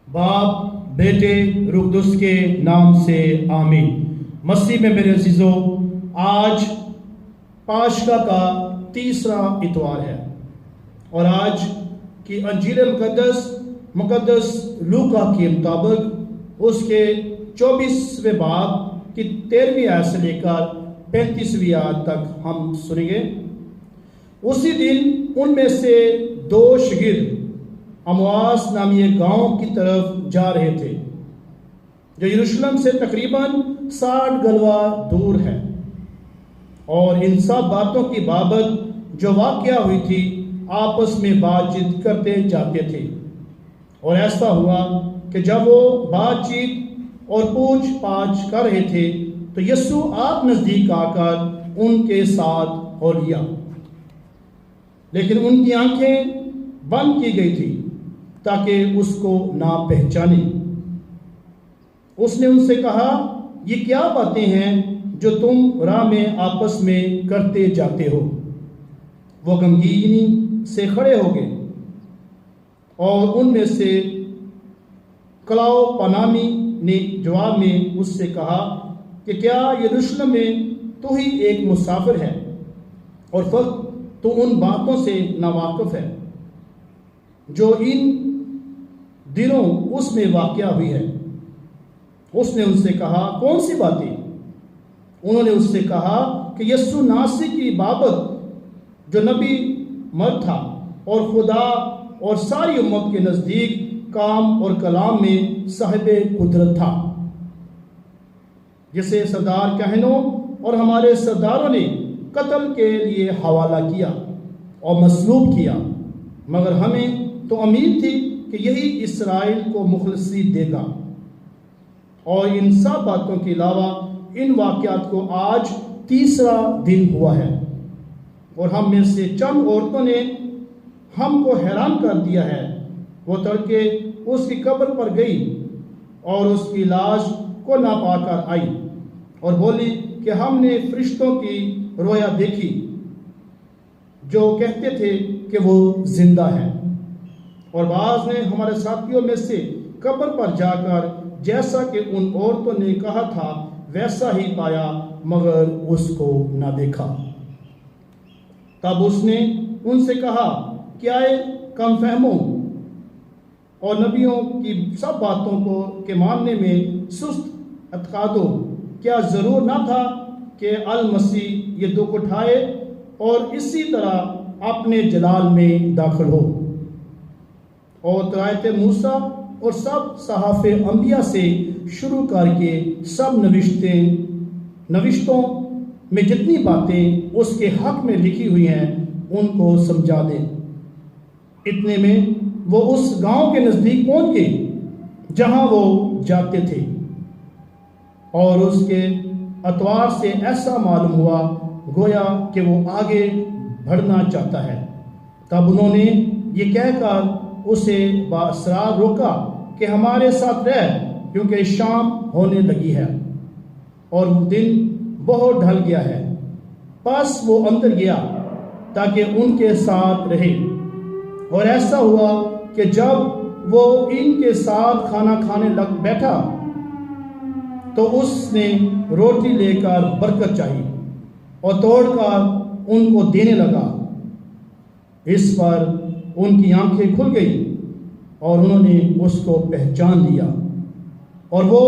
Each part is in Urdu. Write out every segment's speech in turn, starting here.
باپ، بیٹے، روح القدس کے نام سے آمین۔ مسیح میں میرے عزیزو، آج پاشکا کا تیسرا اتوار ہے اور آج کی انجیل مقدس لوکا کے مطابق اس کے 24ویں باب کی 13ویں آیت سے لے کر 35ویں آیت تک ہم سنیں گے۔ اسی دن ان میں سے 2 شاگرد امواس نامی ایک گاؤں کی طرف جا رہے تھے جو یروشلم سے تقریباً 60 گلوا دور ہے، اور ان سب باتوں کی بابت جو واقعہ ہوئی تھی آپس میں بات چیت کرتے جاتے تھے۔ اور ایسا ہوا کہ جب وہ بات چیت اور پوچھ پاچھ کر رہے تھے تو یسوع آپ نزدیک آ کر ان کے ساتھ ہو لیا، لیکن ان کی آنکھیں بند کی گئی تھی تاکہ اس کو نہ پہچانے۔ اس نے ان سے کہا، یہ کیا باتیں ہیں جو تم راہ میں آپس میں کرتے جاتے ہو؟ وہ غمگینی سے کھڑے ہو گئے، اور ان میں سے کلاؤ پانامی نے جواب میں اس سے کہا کہ کیا یروشلم میں تو ہی ایک مسافر ہے اور فقط تو ان باتوں سے ناواقف ہے جو ان دنوں اس میں واقعہ ہوئی ہے؟ اس نے ان سے کہا، کون سی باتیں؟ انہوں نے اس سے کہا کہ یسوع ناصری کی بابت جو نبی مرد تھا اور خدا اور ساری امت کے نزدیک کام اور کلام میں صاحب قدرت تھا، جسے سردار کہنوں اور ہمارے سرداروں نے قتل کے لیے حوالہ کیا اور مصلوب کیا، مگر ہمیں تو امید تھی کہ یہی اسرائیل کو مخلصی دے گا۔ اور ان سب باتوں کے علاوہ ان واقعات کو آج تیسرا دن ہوا ہے، اور ہم میں سے چند عورتوں نے ہم کو حیران کر دیا ہے۔ وہ تڑکے اس کی قبر پر گئی اور اس کی لاش کو نہ پا کر آئی اور بولی کہ ہم نے فرشتوں کی رویا دیکھی جو کہتے تھے کہ وہ زندہ ہے۔ اور بعض نے ہمارے ساتھیوں میں سے قبر پر جا کر جیسا کہ ان عورتوں نے کہا تھا ویسا ہی پایا، مگر اس کو نہ دیکھا۔ تب اس نے ان سے کہا، کیا کم فہموں اور نبیوں کی سب باتوں کو کے ماننے میں سست اعتقادوں، کیا ضرور نہ تھا کہ المسیح یہ دکھ اٹھائے اور اسی طرح اپنے جلال میں داخل ہو؟ اور تورات موسیٰ اور سب صحائف انبیاء سے شروع کر کے سب نوشتوں میں جتنی باتیں اس کے حق میں لکھی ہوئی ہیں ان کو سمجھا دے۔ اتنے میں وہ اس گاؤں کے نزدیک پہنچ گئے جہاں وہ جاتے تھے، اور اس کے اتوار سے ایسا معلوم ہوا گویا کہ وہ آگے بڑھنا چاہتا ہے۔ تب انہوں نے یہ کہہ کر اسے باصرار روکا کہ ہمارے ساتھ رہ، کیونکہ شام ہونے لگی ہے اور دن بہت ڈھل گیا ہے۔ پس وہ اندر گیا تاکہ ان کے ساتھ رہے، اور ایسا ہوا کہ جب وہ ان کے ساتھ کھانا کھانے لگ بیٹھا تو اس نے روٹی لے کر برکت چاہی اور توڑ کر ان کو دینے لگا۔ اس پر ان کی آنکھیں کھل گئی اور انہوں نے اس کو پہچان لیا، اور وہ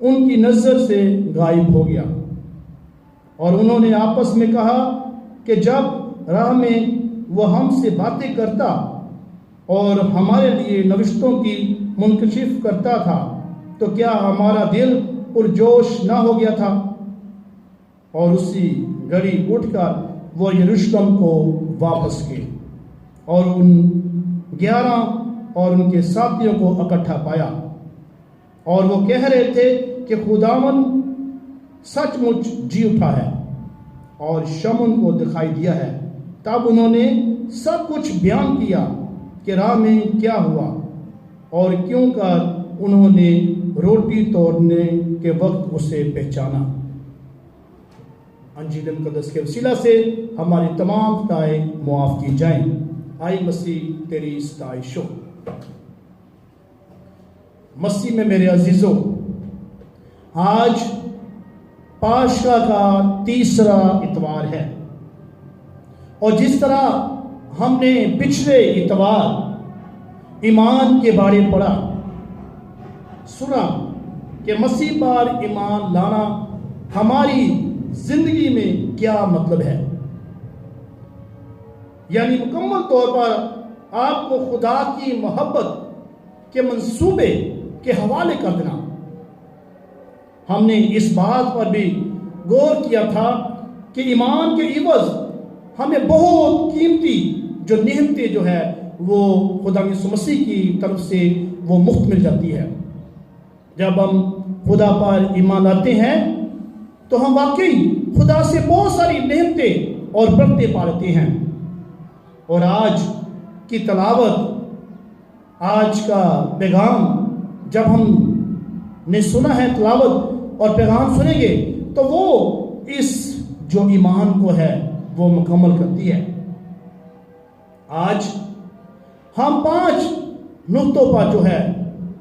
ان کی نظر سے غائب ہو گیا۔ اور انہوں نے آپس میں کہا کہ جب راہ میں وہ ہم سے باتیں کرتا اور ہمارے لیے نوشتوں کی منکشف کرتا تھا تو کیا ہمارا دل پرجوش نہ ہو گیا تھا؟ اور اسی گھڑی اٹھ کر وہ یروشلم کو واپس گئے اور ان 11 اور ان کے ساتھیوں کو اکٹھا پایا، اور وہ کہہ رہے تھے کہ خداوند سچ مچ جی اٹھا ہے اور شمن کو دکھائی دیا ہے۔ تب انہوں نے سب کچھ بیان کیا کہ راہ میں کیا ہوا اور کیوں کر انہوں نے روٹی توڑنے کے وقت اسے پہچانا۔ انجیل مقدس کے وسیلہ سے ہماری تمام خطائیں معاف کی جائیں۔ آئی مسیح تیری ستائش ہو۔ مسیح میں میرے عزیزوں، آج پاشا کا تیسرا اتوار ہے، اور جس طرح ہم نے پچھلے اتوار ایمان کے بارے پڑھا، سنا کہ مسیح پر ایمان لانا ہماری زندگی میں کیا مطلب ہے، یعنی مکمل طور پر آپ کو خدا کی محبت کے منصوبے کے حوالے کر دینا۔ ہم نے اس بات پر بھی غور کیا تھا کہ ایمان کے عوض ہمیں بہت قیمتی جو نعمتیں جو ہے وہ خدا یسوع مسیح کی طرف سے وہ مفت مل جاتی ہے۔ جب ہم خدا پر ایمان لاتے ہیں تو ہم واقعی خدا سے بہت ساری نعمتیں اور برکتیں پاتے ہیں۔ اور آج کی تلاوت، آج کا پیغام جب ہم نے سنا ہے تلاوت اور پیغام سنیں گے تو وہ اس جو ایمان کو ہے وہ مکمل کرتی ہے۔ آج ہم 5 نقطوں پر جو ہے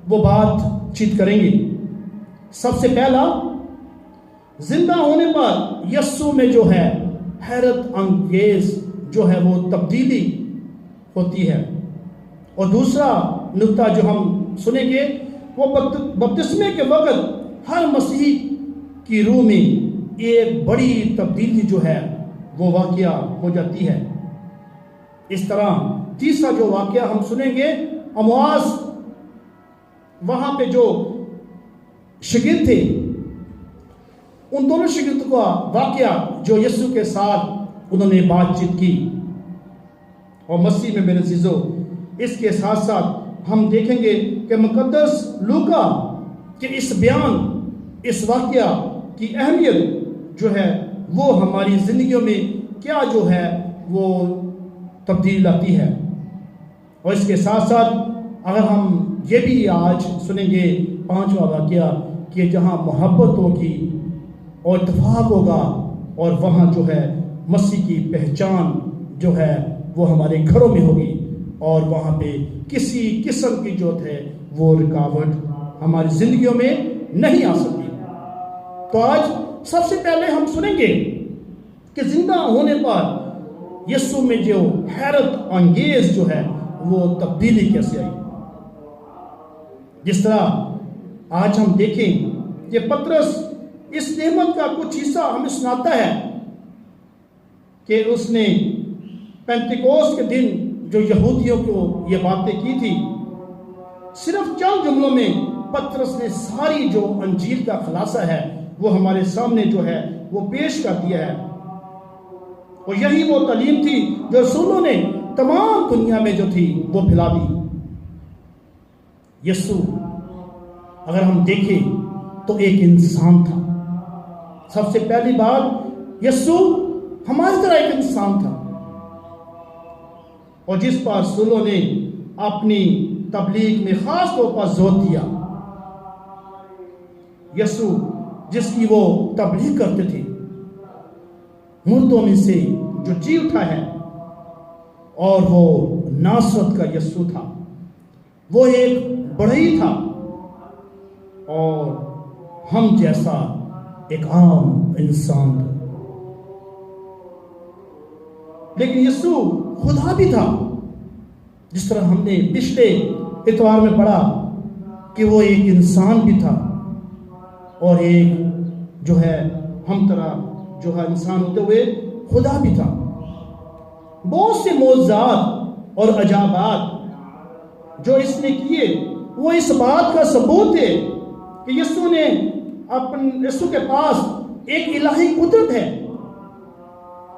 وہ بات چیت کریں گے۔ سب سے پہلا، زندہ ہونے پر یسوع میں جو ہے حیرت انگیز جو ہے وہ تبدیلی ہوتی ہے۔ اور دوسرا نقطہ جو ہم سنیں گے وہ بپتسمے کے وقت ہر مسیحی کی روح میں ایک بڑی تبدیلی جو ہے وہ واقعہ ہو جاتی ہے۔ اس طرح تیسرا جو واقعہ ہم سنیں گے، امواس وہاں پہ جو شاگرد تھے، ان دونوں شاگردوں کا واقعہ جو یسوع کے ساتھ انہوں نے بات چیت کی۔ اور مسیح میں میرے عزیزوں، اس کے ساتھ ساتھ ہم دیکھیں گے کہ مقدس لوکا کے اس بیان، اس واقعہ کی اہمیت جو ہے وہ ہماری زندگیوں میں کیا جو ہے وہ تبدیل لاتی ہے۔ اور اس کے ساتھ ساتھ اگر ہم یہ بھی آج سنیں گے 5واں واقعہ کہ جہاں محبت ہوگی اور اتفاق ہوگا اور وہاں جو ہے مسیح کی پہچان جو ہے وہ ہمارے گھروں میں ہوگی، اور وہاں پہ کسی قسم کی جو ہے وہ رکاوٹ ہماری زندگیوں میں نہیں آ سکتی۔ تو آج سب سے پہلے ہم سنیں گے کہ زندہ ہونے پر یسوع میں جو حیرت انگیز جو ہے وہ تبدیلی کیسے آئی۔ جس طرح آج ہم دیکھیں کہ پطرس اس نعمت کا کچھ حصہ ہمیں سناتا ہے کہ اس نے پینتیکوس کے دن جو یہودیوں کو یہ باتیں کی تھی، صرف چند جملوں میں پطرس نے ساری جو انجیل کا خلاصہ ہے وہ ہمارے سامنے جو ہے وہ پیش کر دیا ہے۔ اور یہی وہ تعلیم تھی جو رسولوں نے تمام دنیا میں جو تھی وہ پھیلا دی۔ یسوع اگر ہم دیکھیں تو ایک انسان تھا۔ سب سے پہلی بات، یسوع ہماری طرح ایک انسان تھا، اور جس پر رسولوں نے اپنی تبلیغ میں خاص طور پر زور دیا۔ یسوع جس کی وہ تبلیغ کرتے تھے، مردوں میں سے جو جی اٹھا ہے، اور وہ ناصرت کا یسوع تھا، وہ ایک بڑھئی تھا اور ہم جیسا ایک عام انسان تھا، لیکن یسوع خدا بھی تھا۔ جس طرح ہم نے پچھلے اتوار میں پڑھا کہ وہ ایک انسان بھی تھا اور ایک جو ہے ہم طرح جو ہے انسان ہوتے ہوئے خدا بھی تھا۔ بہت سے معجزات اور عجائبات جو اس نے کیے وہ اس بات کا ثبوت ہے کہ یسوع کے پاس ایک الہی قدرت ہے۔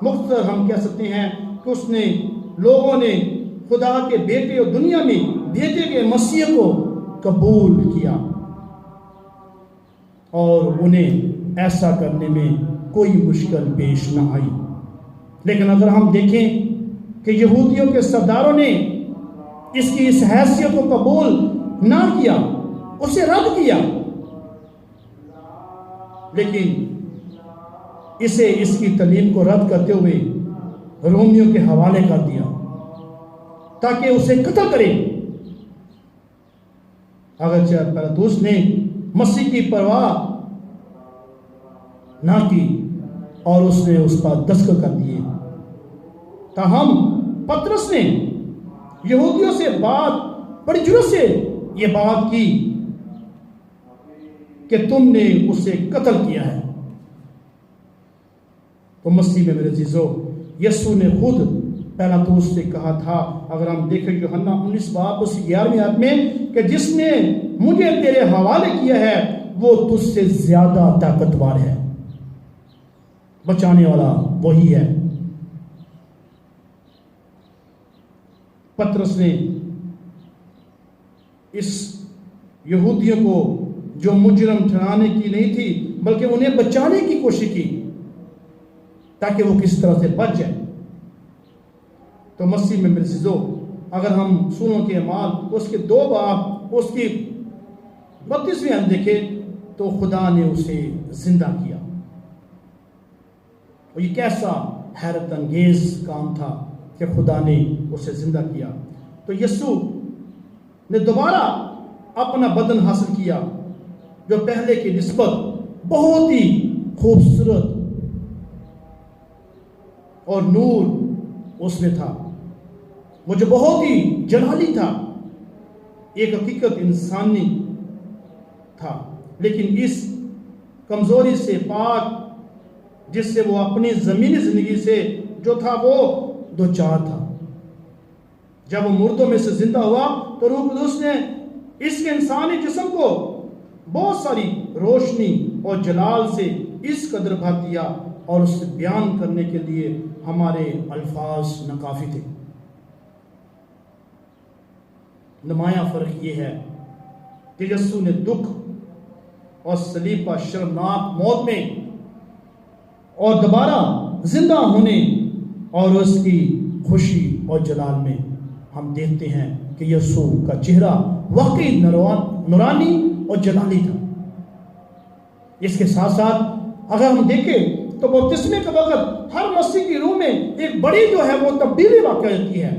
مختصر ہم کہہ سکتے ہیں کہ اس نے لوگوں نے خدا کے بیٹے اور دنیا میں بھیجے گئے مسیح کو قبول کیا، اور انہیں ایسا کرنے میں کوئی مشکل پیش نہ آئی۔ لیکن اگر ہم دیکھیں کہ یہودیوں کے سرداروں نے اس کی اس حیثیت کو قبول نہ کیا، اسے رد کیا، لیکن اسے اس کی تعلیم کو رد کرتے ہوئے رومیوں کے حوالے کر دیا تاکہ اسے قتل کرے۔ اگرچہ پیلاطس نے مسیح کی پرواہ نہ کی اور اس نے اس پر دستخط کر دیے، تاہم پطرس نے یہودیوں سے بڑی جرأت سے یہ بات کی کہ تم نے اسے قتل کیا ہے۔ تو مسیح میں میرے عزیزو، یسوع نے خود پیلاطس سے کہا تھا، اگر ہم دیکھیں یوحنا 19 باب اس 11ویں آیت میں، کہ جس نے مجھے تیرے حوالے کیا ہے وہ تجھ سے زیادہ طاقتور ہے، بچانے والا وہی ہے۔ پطرس نے اس یہودیوں کو جو مجرم ٹھہرانے کی نہیں تھی بلکہ انہیں بچانے کی کوشش کی تاکہ وہ کس طرح سے بچ جائے۔ تو مسیح میں میرے عزیزو، اگر ہم سوروں کے اعمال اس کے 2 باب اس کی 32ویں ہم دیکھیں تو خدا نے اسے زندہ کیا، اور یہ کیسا حیرت انگیز کام تھا کہ خدا نے اسے زندہ کیا۔ تو یسوع نے دوبارہ اپنا بدن حاصل کیا جو پہلے کی نسبت بہت ہی خوبصورت اور نور اس میں تھا، وہ جو بہت ہی جلالی تھا، ایک حقیقت انسانی تھا، لیکن اس کمزوری سے پاک جس سے وہ اپنی زمینی زندگی سے جو تھا وہ دوچار تھا۔ جب وہ مردوں میں سے زندہ ہوا تو روح قدس نے اس کے انسانی جسم کو بہت ساری روشنی اور جلال سے اس قدر بھر دیا، اور اسے بیان کرنے کے لیے ہمارے الفاظ ناکافی تھے۔ نمایاں فرق یہ ہے کہ یسوع نے دکھ اور صلیب پر شرمناک موت میں اور دوبارہ زندہ ہونے اور اس کی خوشی اور جلال میں ہم دیکھتے ہیں کہ یسوع کا چہرہ واقعی نورانی اور جلالی تھا۔ اس کے ساتھ ساتھ اگر ہم دیکھیں تو بپتسمے کے وقت ہر مسیح کی روح میں ایک بڑی جو ہے وہ تبدیلی واقع ہوتی ہے۔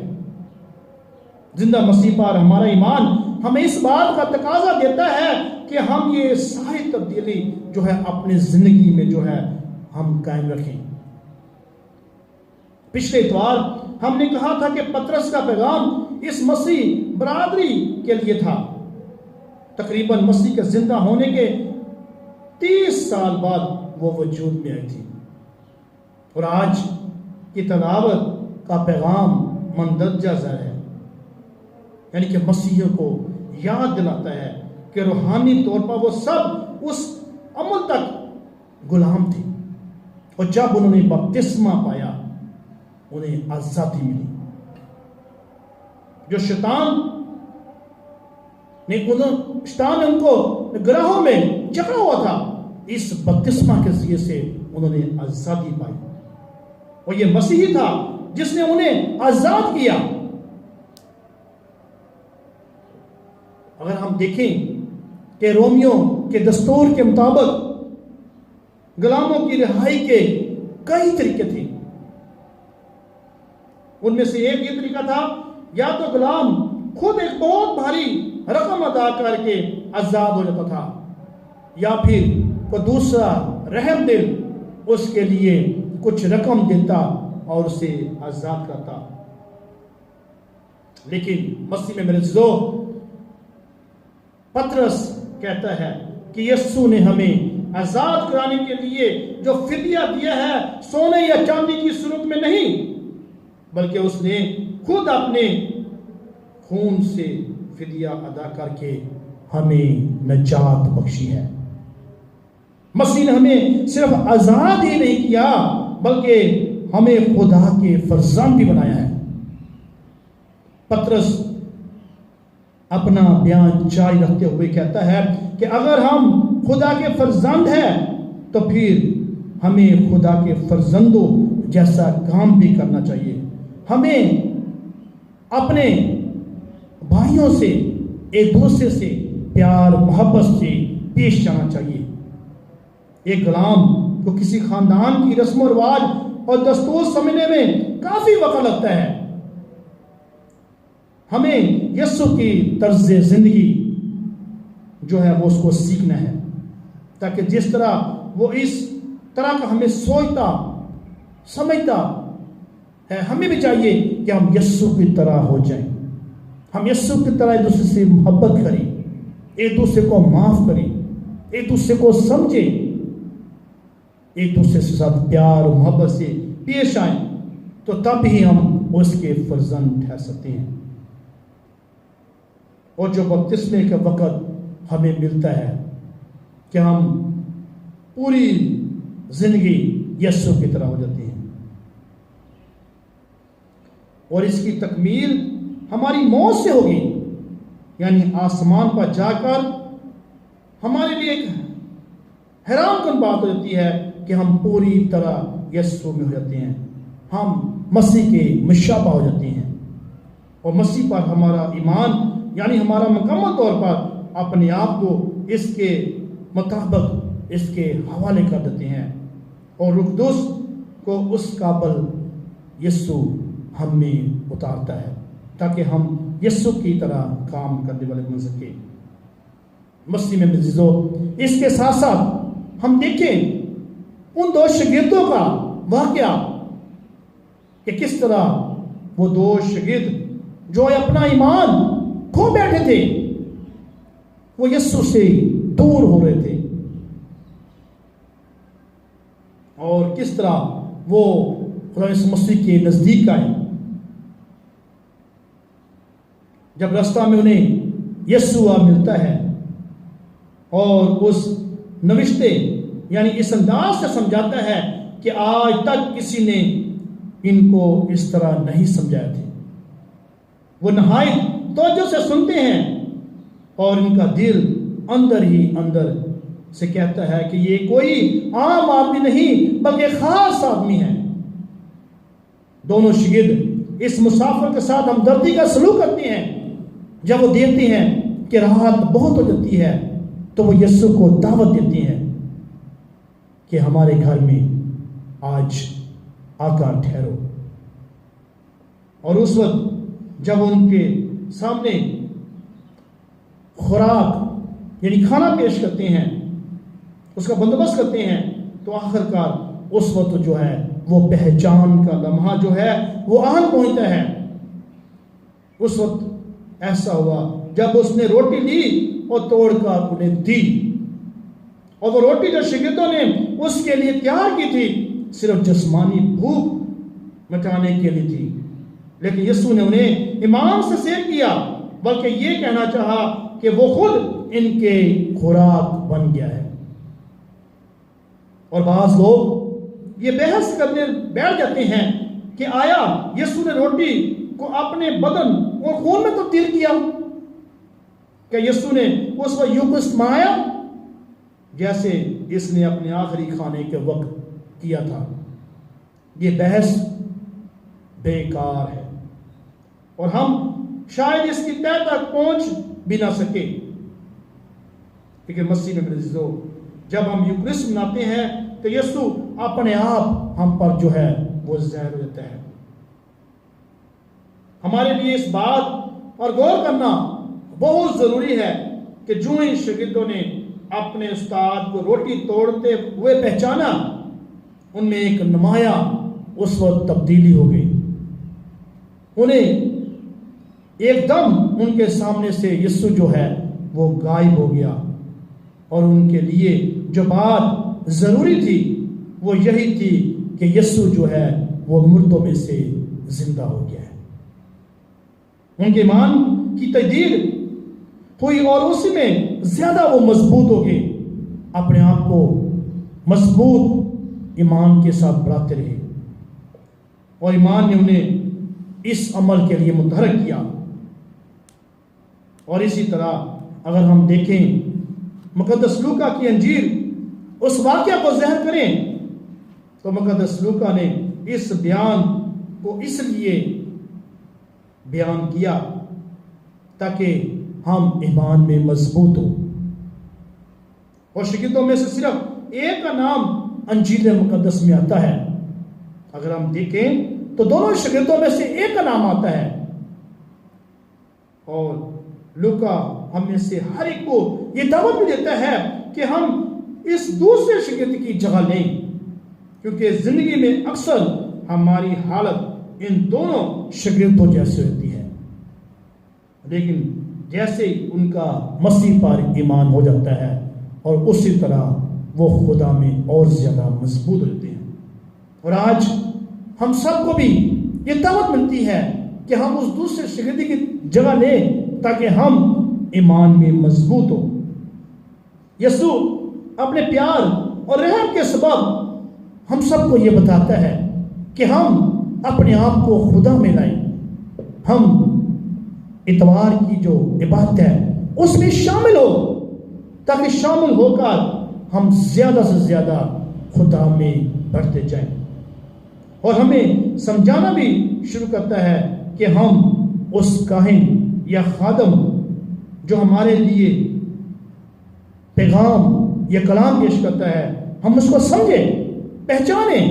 زندہ مسیح پر ہمارا ایمان ہمیں اس بات کا تقاضا دیتا ہے کہ ہم یہ ساری تبدیلی جو ہے اپنی زندگی میں جو ہے ہم قائم رکھیں۔ پچھلے اتوار ہم نے کہا تھا کہ پطرس کا پیغام اس مسیح برادری کے لیے تھا۔ تقریباً مسیح کے زندہ ہونے کے 30 سال بعد وہ وجود میں آئی تھی، اور آج کی تلاوت کا پیغام مندرجہ ذیل ہے، یعنی کہ مسیحیوں کو یاد دلاتا ہے کہ روحانی طور پر وہ سب اس عمل تک غلام تھے، اور جب انہوں نے بپتسمہ پایا انہیں آزادی ملی۔ جو شیطان نے ان کو گراہوں میں جکڑا ہوا تھا، اس بپتسمہ کے ذریعے سے انہوں نے آزادی پائی، اور یہ مسیحی تھا جس نے انہیں آزاد کیا۔ اگر ہم دیکھیں کہ رومیوں کے دستور کے مطابق غلاموں کی رہائی کے کئی طریقے تھے، ان میں سے ایک یہ طریقہ تھا یا تو غلام خود ایک بہت بھاری رقم ادا کر کے آزاد ہو جاتا تھا، یا پھر کوئی دوسرا رحم دل اس کے لیے کچھ رقم دیتا اور اسے آزاد کرتا۔ لیکن مسیح میں میرے عزیزو، پطرس کہتا ہے کہ یسوع نے ہمیں آزاد کرانے کے لیے جو فدیہ دیا ہے سونے یا چاندی کی صورت میں نہیں، بلکہ اس نے خود اپنے خون سے فدیہ ادا کر کے ہمیں نجات بخشی ہے۔ مسیح نے ہمیں صرف آزاد ہی نہیں کیا بلکہ ہمیں خدا کے فرزند بھی بنایا ہے۔ پطرس اپنا بیان جاری رکھتے ہوئے کہتا ہے کہ اگر ہم خدا کے فرزند ہیں تو پھر ہمیں خدا کے فرزندوں جیسا کام بھی کرنا چاہیے۔ ہمیں اپنے بھائیوں سے ایک دوسرے سے پیار محبت سے پیش جانا چاہیے۔ ایک غلام کو کسی خاندان کی رسم و رواج اور دستور سمجھنے میں کافی وقت لگتا ہے۔ ہمیں یسوع کی طرز زندگی جو ہے وہ اس کو سیکھنا ہے، تاکہ جس طرح وہ اس طرح کا ہمیں سوچتا سمجھتا ہے، ہمیں بھی چاہیے کہ ہم یسوع کی طرح ہو جائیں، ہم یسوع کی طرح ایک دوسرے سے محبت کریں، ایک دوسرے کو معاف کریں، ایک دوسرے کو سمجھیں، ایک دوسرے کے ساتھ پیار و محبت سے پیش آئیں، تو تب ہی ہم اس کے فرزند ٹھہر سکتے ہیں۔ اور جو بپتسمے کے وقت ہمیں ملتا ہے کہ ہم پوری زندگی یسوع کی طرح ہو جاتے ہیں، اور اس کی تکمیل ہماری موت سے ہوگی، یعنی آسمان پر جا کر ہمارے لیے ایک حیران کن بات ہو جاتی ہے کہ ہم پوری طرح یسوع میں ہو جاتے ہیں، ہم مسیح کے مشابہ ہو جاتے ہیں، اور مسیح پر ہمارا ایمان یعنی ہمارا مکمل طور پر اپنے آپ کو اس کے مطابق اس کے حوالے کر دیتے ہیں، اور روح القدس کو اس قابل یسوع ہم میں اتارتا ہے تاکہ ہم یسوع کی طرح کام کرنے والے بن سکیں۔ مسیح میں عزیزو، اس کے ساتھ ساتھ ہم دیکھیں ان دو شاگردوں کا واقعہ کہ کس طرح وہ دو شاگرد جو اپنا ایمان کھو بیٹھے تھے، وہ یسوع سے دور ہو رہے تھے، اور کس طرح وہ خدا یسوع مسیح کے نزدیک آئے۔ جب رستہ میں انہیں یسوع ملتا ہے اور اس نوشتے یعنی اس انداز سے سمجھاتا ہے کہ آج تک کسی نے ان کو اس طرح نہیں سمجھایا تھا، وہ نہایت توجہ سے سنتے ہیں، اور ان کا دل اندر ہی اندر سے کہتا ہے کہ یہ کوئی عام آدمی نہیں بلکہ خاص آدمی ہے۔ دونوں شاگرد اس مسافر کے ساتھ ہمدردی کا سلوک کرتے ہیں۔ جب وہ دیکھتے ہیں کہ رات بہت ہو جاتی ہے تو وہ یسوع کو دعوت دیتے ہیں کہ ہمارے گھر میں آج آ کر ٹھہرو، اور اس وقت جب ان کے سامنے خوراک یعنی کھانا پیش کرتے ہیں، اس کا بندوبست کرتے ہیں، تو آخر کار اس وقت جو ہے وہ پہچان کا لمحہ جو ہے وہ آن پہنچتا ہے۔ اس وقت ایسا ہوا جب اس نے روٹی لی اور توڑ کر انہیں دی، اور وہ روٹی جو شاگردوں نے اس کے لیے تیار کی تھی صرف جسمانی بھوک مٹانے کے لیے تھی، لیکن یسوع نے انہیں ایمان سے سیر کیا، بلکہ یہ کہنا چاہا کہ وہ خود ان کے خوراک بن گیا ہے۔ اور بعض لوگ یہ بحث کرنے بیٹھ جاتے ہیں کہ آیا یسوع نے روٹی کو اپنے بدن اور خون میں تبدیل کیا؟ کہ یسوع نے اس وقت یوکسٹ منایا جیسے اس نے اپنے آخری کھانے کے وقت کیا تھا؟ یہ بحث بیکار ہے، اور ہم شاید اس کی تہہ تک پہنچ بھی نہ سکے، کیونکہ مسیح میں عزیزو جب ہم یوکرسٹ مناتے ہیں تو یسوع اپنے آپ ہم پر جو ہے وہ ظاہر ہو جاتا ہے۔ ہمارے لیے اس بات اور غور کرنا بہت ضروری ہے کہ جو ان شاگردوں نے اپنے استاد کو روٹی توڑتے ہوئے پہچانا، ان میں ایک نمایاں اس وقت تبدیلی ہو گئی۔ انہیں ایک دم ان کے سامنے سے یسوع جو ہے وہ غائب ہو گیا، اور ان کے لیے جو بات ضروری تھی وہ یہی تھی کہ یسوع جو ہے وہ مردوں میں سے زندہ ہو گیا ہے۔ ان کے ایمان کی تجدید ہوئی، اور اسی میں زیادہ وہ مضبوط ہو گئے، اپنے آپ کو مضبوط ایمان کے ساتھ بڑھاتے رہے، اور ایمان نے انہیں اس عمل کے لیے متحرک کیا۔ اور اسی طرح اگر ہم دیکھیں مقدس لوکا کی انجیل اس واقعہ کو ذہن کریں تو مقدس لوکا نے اس بیان کو اس لیے بیان کیا تاکہ ہم ایمان میں مضبوط ہوں۔ اور شاگردوں میں سے صرف ایک کا نام انجیل مقدس میں آتا ہے۔ اگر ہم دیکھیں تو دونوں شاگردوں میں سے ایک کا نام آتا ہے، اور لوکا ہم میں سے ہر ایک کو یہ دعوت بھی دیتا ہے کہ ہم اس دوسرے شاگرد کی جگہ لیں، کیونکہ زندگی میں اکثر ہماری حالت ان دونوں شاگردوں جیسے ہوتی ہے، لیکن جیسے ان کا مسیح پر ایمان ہو جاتا ہے اور اسی طرح وہ خدا میں اور زیادہ مضبوط ہوتے ہیں۔ اور آج ہم سب کو بھی یہ دعوت ملتی ہے کہ ہم اس دوسرے شاگردی کی جگہ لیں تاکہ ہم ایمان میں مضبوط ہو۔ یسوع اپنے پیار اور رحم کے سبب ہم سب کو یہ بتاتا ہے کہ ہم اپنے آپ کو خدا میں لائیں، ہم اتوار کی جو عبادت ہے اس میں شامل ہو، تاکہ شامل ہو کر ہم زیادہ سے زیادہ خدا میں بڑھتے جائیں۔ اور ہمیں سمجھانا بھی شروع کرتا ہے کہ ہم اس کاہن یا خادم جو ہمارے لیے پیغام یا کلام پیش کرتا ہے، ہم اس کو سمجھیں، پہچانیں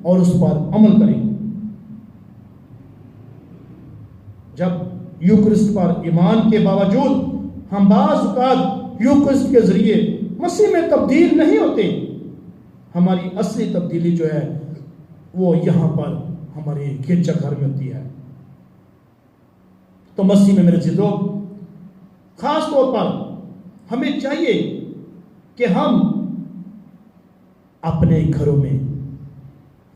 اور اس پر عمل کریں۔ جب یوکرسٹ پر ایمان کے باوجود ہم بعض اوقات یوکرسٹ کے ذریعے مسیح میں تبدیل نہیں ہوتے، ہماری اصلی تبدیلی جو ہے وہ یہاں پر ہمارے گرجا گھر میں ہوتی ہے۔ تو مسیح میں میرے عزیزو، خاص طور پر ہمیں چاہیے کہ ہم اپنے گھروں میں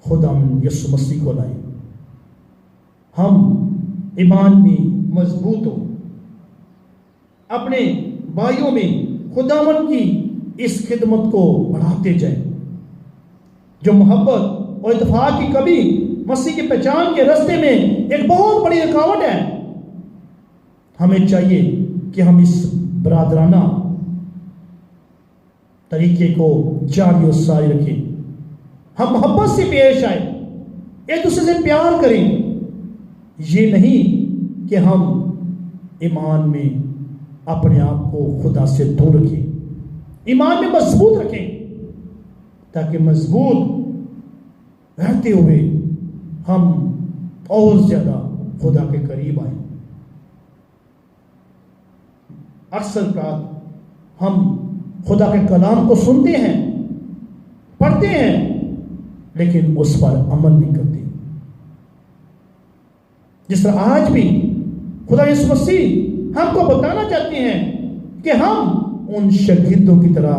خدا یسوع مسیح کو لائیں، ہم ایمان میں مضبوط ہو، اپنے بھائیوں میں خداوند کی اس خدمت کو بڑھاتے جائیں۔ جو محبت اور اتفاق کی کمی مسیح کی پہچان کے راستے میں ایک بہت بڑی رکاوٹ ہے، ہمیں چاہیے کہ ہم اس برادرانہ طریقے کو جاری و ساری رکھیں، ہم محبت سے پیش آئیں، ایک دوسرے سے پیار کریں۔ یہ نہیں کہ ہم ایمان میں اپنے آپ کو خدا سے دور رکھیں، ایمان میں مضبوط رکھیں، تاکہ مضبوط رہتے ہوئے ہم اور زیادہ خدا کے قریب آئیں۔ اکثر اوقات ہم خدا کے کلام کو سنتے ہیں، پڑھتے ہیں، لیکن اس پر عمل نہیں کرتے۔ جس طرح آج بھی خدا یسوع مسیح ہم کو بتانا چاہتے ہیں کہ ہم ان شاگردوں کی طرح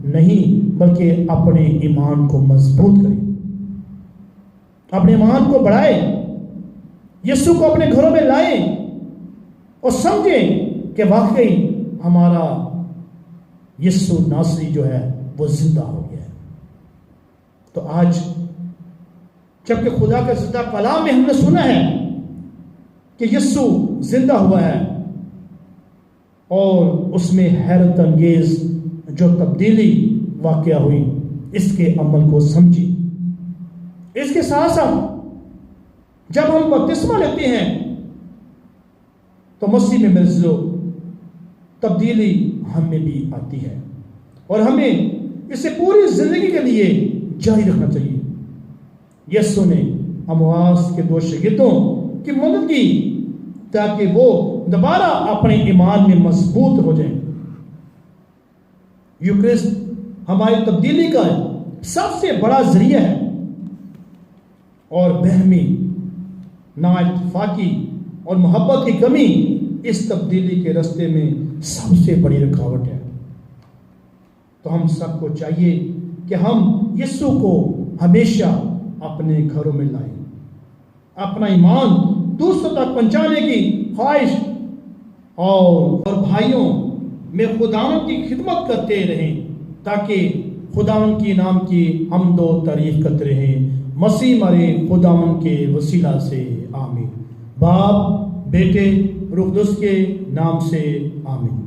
نہیں، بلکہ اپنے ایمان کو مضبوط کریں، اپنے ایمان کو بڑھائیں، یسوع کو اپنے گھروں میں لائیں اور سمجھیں کہ واقعی ہمارا یسوع ناصری جو ہے وہ زندہ ہو گیا ہے۔ تو آج جبکہ خدا کے زندہ کلام میں ہم نے سنا ہے کہ یسوع زندہ ہوا ہے اور اس میں حیرت انگیز جو تبدیلی واقع ہوئی، اس کے عمل کو سمجھی۔ اس کے ساتھ ساتھ جب ہم بپتسمہ لیتے ہیں تو مسیح میں مرزو تبدیلی ہم میں بھی آتی ہے، اور ہمیں اسے پوری زندگی کے لیے جاری رکھنا چاہیے۔ یسوع نے امواس کے 2 شاگردوں کی مدد کی تاکہ وہ دوبارہ اپنے ایمان میں مضبوط ہو جائیں۔ یوکرسٹ ہماری تبدیلی کا سب سے بڑا ذریعہ ہے، اور بہمی، نااتفاقی اور محبت کی کمی اس تبدیلی کے راستے میں سب سے بڑی رکاوٹ ہے۔ تو ہم سب کو چاہیے کہ ہم یسوع کو ہمیشہ اپنے گھروں میں لائیں، اپنا ایمان دوسروں تک پہنچانے کی خواہش اور بھائیوں میں خداوند کی خدمت کرتے رہیں، تاکہ خداوند کی نام کی حمد و تعریف کرتے رہیں۔ مسیح مرے خداوند کے وسیلہ سے آمین۔ باپ، بیٹے، روح القدس کے نام سے آمین۔